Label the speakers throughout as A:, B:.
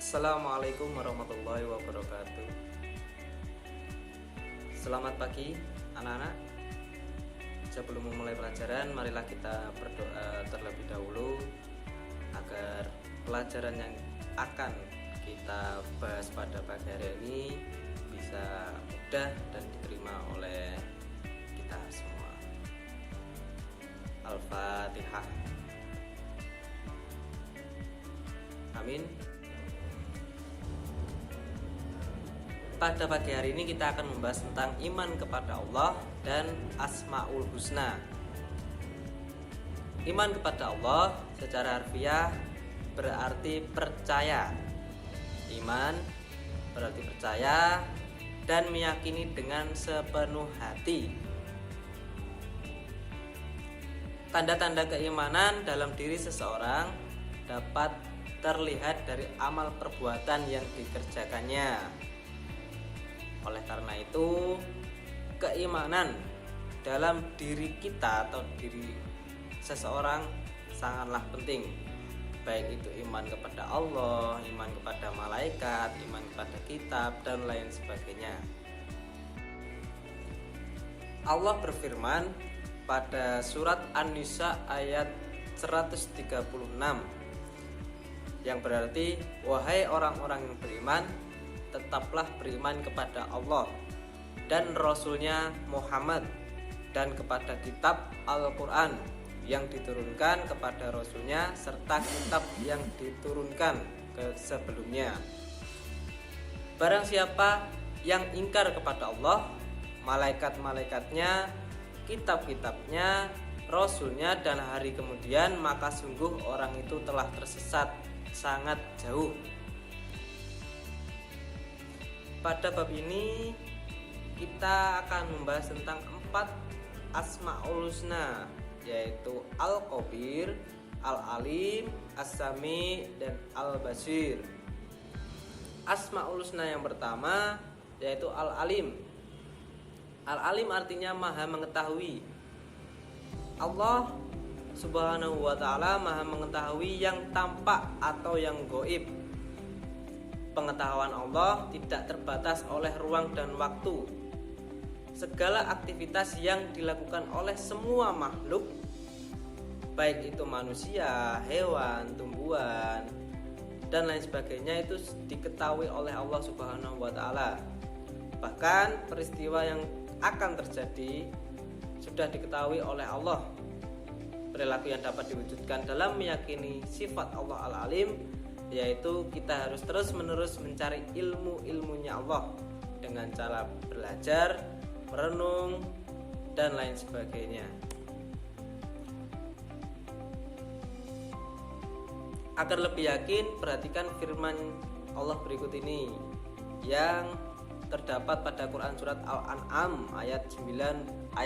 A: Assalamualaikum warahmatullahi wabarakatuh. Selamat pagi anak-anak. Sebelum memulai pelajaran, marilah kita berdoa terlebih dahulu agar pelajaran yang akan kita bahas pada pagi hari ini bisa mudah dan diterima oleh kita semua. Al-Fatihah. Amin. Pada pagi hari ini kita akan membahas tentang iman kepada Allah dan Asmaul Husna. Iman kepada Allah secara harfiah berarti percaya. Iman berarti percaya dan meyakini dengan sepenuh hati. Tanda-tanda keimanan dalam diri seseorang dapat terlihat dari amal perbuatan yang dikerjakannya. Oleh karena itu, keimanan dalam diri kita atau diri seseorang sangatlah penting. Baik itu iman kepada Allah, iman kepada malaikat, iman kepada kitab, dan lain sebagainya. Allah berfirman pada surat An-Nisa ayat 136 yang berarti, wahai orang-orang yang beriman, tetaplah beriman kepada Allah dan Rasulnya Muhammad dan kepada kitab Al-Quran yang diturunkan kepada Rasulnya serta kitab yang diturunkan ke sebelumnya. Barang siapa yang ingkar kepada Allah, malaikat-malaikatnya, kitab-kitabnya, Rasulnya dan hari kemudian, maka sungguh orang itu telah tersesat sangat jauh. Pada bab ini kita akan membahas tentang 4 Asmaul Husna, yaitu Al-Khabir, Al-Alim, As-Sami, dan Al-Basir. Asmaul Husna yang pertama yaitu Al-Alim. Al-Alim artinya maha mengetahui. Allah Subhanahu wa ta'ala maha mengetahui yang tampak atau yang gaib. Pengetahuan Allah tidak terbatas oleh ruang dan waktu. Segala aktivitas yang dilakukan oleh semua makhluk, baik itu manusia, hewan, tumbuhan, dan lain sebagainya, itu diketahui oleh Allah Subhanahu wa ta'ala. Bahkan peristiwa yang akan terjadi sudah diketahui oleh Allah. Perilaku yang dapat diwujudkan dalam meyakini sifat Allah Al-Alim, yaitu kita harus terus-menerus mencari ilmu-ilmunya Allah dengan cara belajar, merenung, dan lain sebagainya. Agar lebih yakin, perhatikan firman Allah berikut ini yang terdapat pada Quran surat Al-An'am ayat 59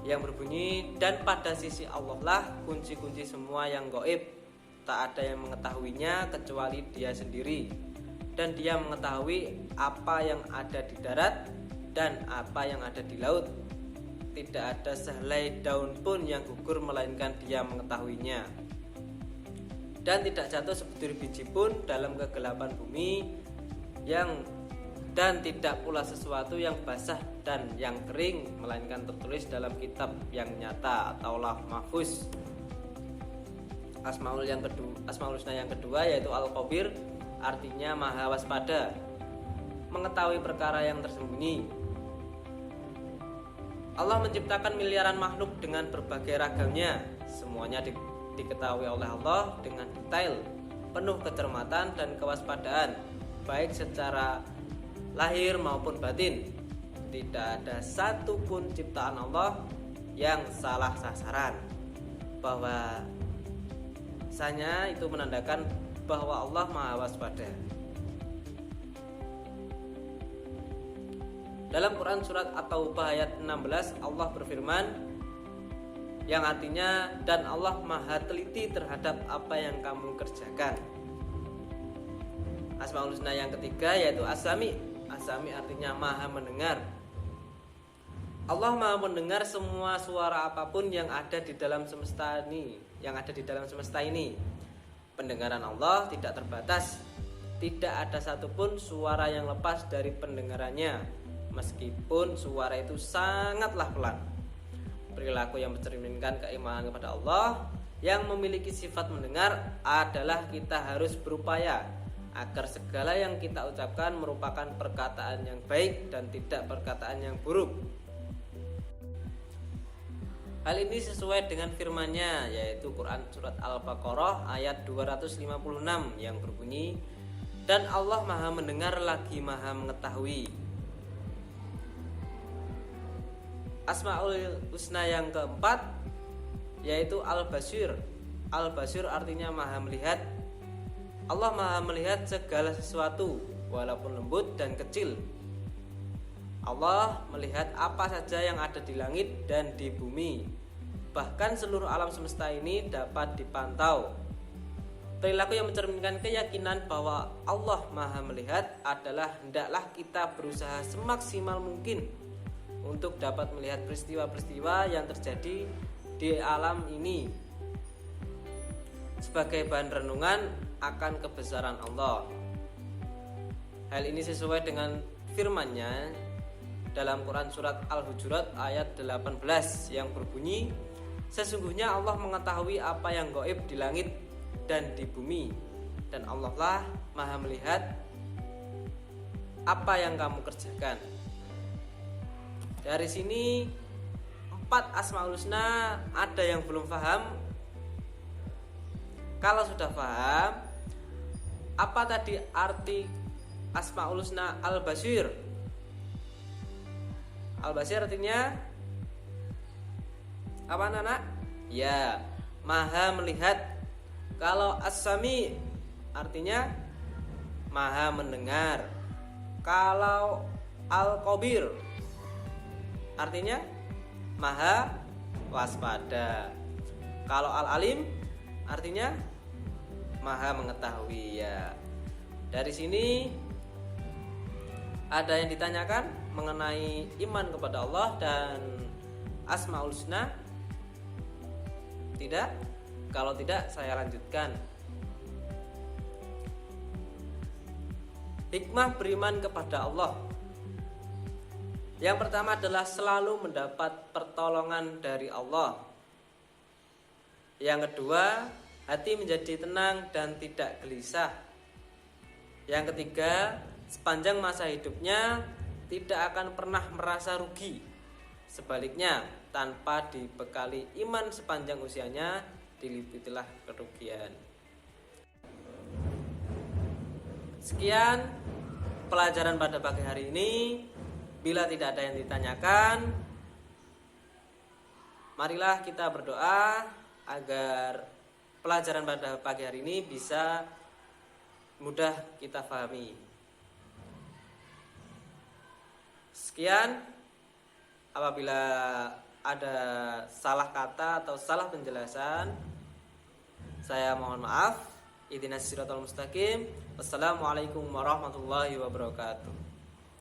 A: yang berbunyi, dan pada sisi Allah lah kunci-kunci semua yang gaib. Tak ada yang mengetahuinya kecuali Dia sendiri, dan Dia mengetahui apa yang ada di darat dan apa yang ada di laut. Tidak ada sehelai daun pun yang gugur melainkan Dia mengetahuinya. Dan tidak jatuh sebutir biji pun dalam kegelapan bumi, dan tidak pula sesuatu yang basah dan yang kering melainkan tertulis dalam kitab yang nyata atau Lauh Mahfuz. Asmaul Husna yang kedua yaitu Al-Khabir, artinya maha waspada, mengetahui perkara yang tersembunyi. Allah menciptakan miliaran makhluk dengan berbagai ragamnya. Semuanya diketahui oleh Allah dengan detail, penuh kecermatan dan kewaspadaan, baik secara lahir maupun batin. Tidak ada satupun ciptaan Allah yang salah sasaran. Bahwasanya itu menandakan bahwa Allah maha waspada. Dalam Quran surat At-Taubah ayat 16 Allah berfirman yang artinya, dan Allah maha teliti terhadap apa yang kamu kerjakan. Asmaul Husna yang ketiga yaitu As-Sami. As-Sami artinya maha mendengar. Allah maha mendengar semua suara apapun yang ada di dalam semesta ini, Pendengaran Allah tidak terbatas. Tidak ada satupun suara yang lepas dari pendengarannya, meskipun suara itu sangatlah pelan. Perilaku yang mencerminkan keimanan kepada Allah yang memiliki sifat mendengar adalah kita harus berupaya agar segala yang kita ucapkan merupakan perkataan yang baik dan tidak perkataan yang buruk. Hal ini sesuai dengan firman-Nya, yaitu Quran surat Al-Baqarah ayat 256 yang berbunyi, dan Allah Maha mendengar lagi Maha mengetahui. Asmaul Husna yang keempat yaitu Al-Basir. Al-Basir artinya Maha melihat. Allah Maha melihat segala sesuatu walaupun lembut dan kecil. Allah melihat apa saja yang ada di langit dan di bumi. Bahkan seluruh alam semesta ini dapat dipantau. Perilaku yang mencerminkan keyakinan bahwa Allah Maha melihat adalah hendaklah kita berusaha semaksimal mungkin untuk dapat melihat peristiwa-peristiwa yang terjadi di alam ini sebagai bahan renungan akan kebesaran Allah. Hal ini sesuai dengan firman-Nya dalam Quran surat Al-Hujurat ayat 18 yang berbunyi, sesungguhnya Allah mengetahui apa yang gaib di langit dan di bumi, dan Allah lah Maha melihat apa yang kamu kerjakan. Dari sini 4 Asmaul Husna ada yang belum paham. Kalau sudah paham, apa tadi arti Asmaul Husna Al-Basir? Al-Basir artinya apa, anak? Ya, Maha melihat. Kalau As-Sami artinya Maha mendengar. Kalau Al-Khabir artinya Maha waspada. Kalau Al-Alim artinya Maha mengetahui. Ya, dari sini ada yang ditanyakan mengenai iman kepada Allah dan Asmaul Husna? Tidak? Kalau tidak, saya lanjutkan. Hikmah beriman kepada Allah. Yang pertama adalah selalu mendapat pertolongan dari Allah. Yang kedua, hati menjadi tenang dan tidak gelisah. Yang ketiga, sepanjang masa hidupnya tidak akan pernah merasa rugi. Sebaliknya, tanpa dibekali iman sepanjang usianya, diliputilah kerugian. Sekian pelajaran pada pagi hari ini. Bila tidak ada yang ditanyakan, marilah kita berdoa agar pelajaran pada pagi hari ini bisa mudah kita pahami. Sekian, apabila ada salah kata atau salah penjelasan, saya mohon maaf. Ihdinas siratal mustaqim. Wassalamualaikum warahmatullahi wabarakatuh.